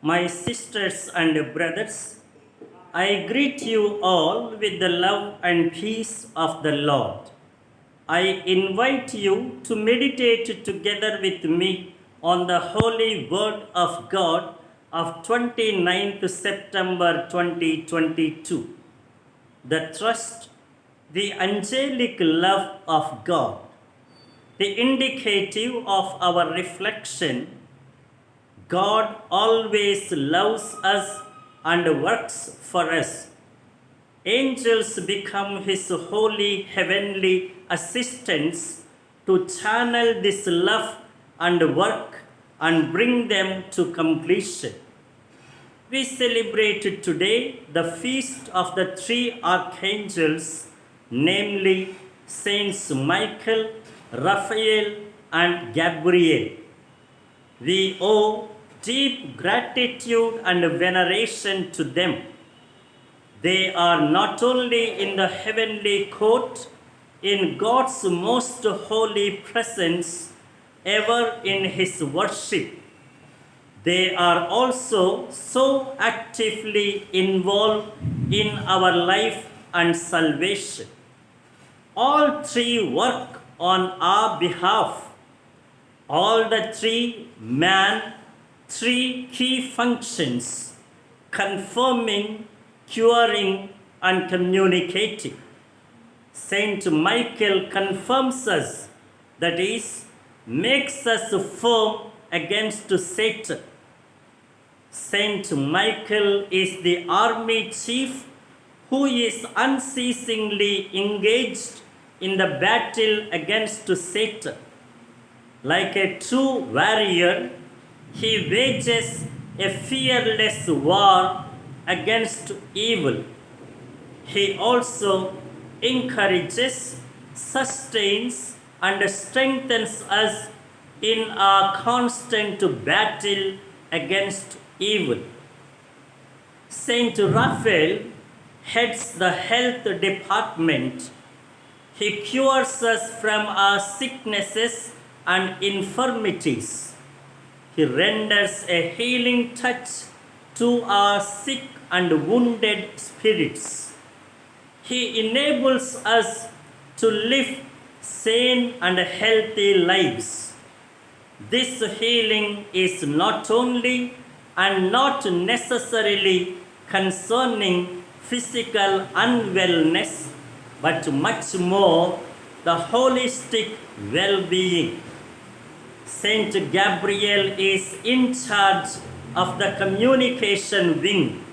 My sisters and brothers, I greet you all with the love and peace of the Lord. I invite you to meditate together with me on the holy word of God of 29th September 2022. The trust, the angelic love of God, the indicative of our reflection. God always loves us and works for us. Angels become his holy heavenly assistants to channel this love and work and bring them to completion. We celebrate today the feast of the three archangels, namely Saints Michael, Raphael, and Gabriel. We owe deep gratitude and veneration to them. They are not only in the heavenly court, in God's most holy presence, ever in his worship, they are also so actively involved in our life and salvation. All three work on our behalf. All the three man three key functions: confirming, curing, and communicating. Saint Michael confirms us, that is, makes us firm against Satan. Saint Michael is the army chief who is unceasingly engaged in the battle against Satan. Like a true warrior, he wages a fearless war against evil. He also encourages, sustains, and strengthens us in our constant battle against evil. Saint Raphael heads the health department. He cures us from our sicknesses and infirmities. He renders a healing touch to our sick and wounded spirits. He enables us to live sane and healthy lives. This healing is not only and not necessarily concerning physical unwellness, but much more the holistic well-being. Saint Gabriel is in charge of the communication wing.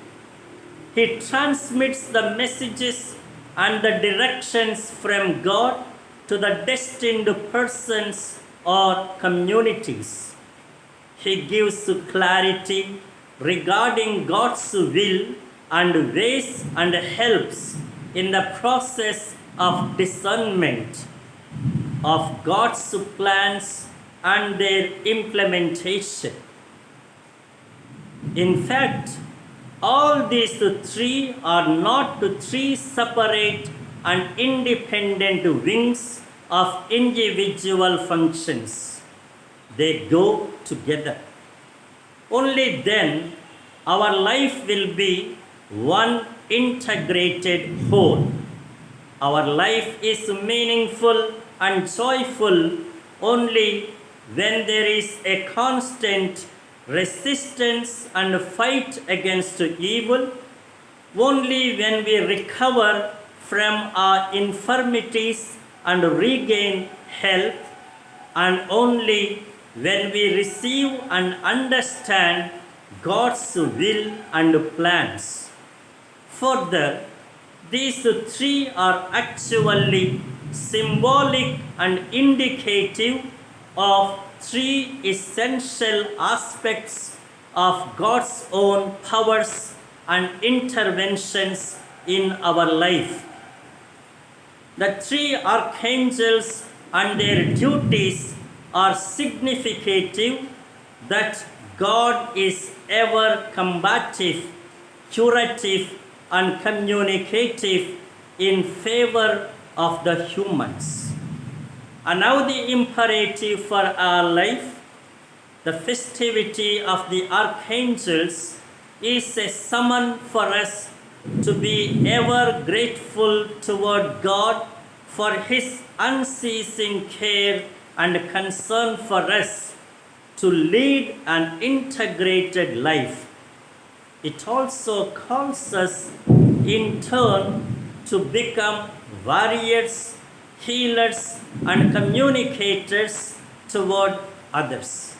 He transmits the messages and the directions from God to the destined persons or communities. He gives clarity regarding God's will and ways and helps in the process of discernment of God's plans and their implementation. In fact, all these three are not three separate and independent wings of individual functions. They go together. Only then our life will be one integrated whole. Our life is meaningful and joyful only when there is a constant resistance and fight against evil, only when we recover from our infirmities and regain health, and only when we receive and understand God's will and plans. Further, these three are actually symbolic and indicative of three essential aspects of God's own powers and interventions in our life. The three archangels and their duties are significative that God is ever combative, curative, and communicative in favor of the humans. And now the imperative for our life: The festivity of the archangels is a summon for us to be ever grateful toward God for his unceasing care and concern for us to lead an integrated life. It also calls us in turn to become warriors, healers, and communicators toward others.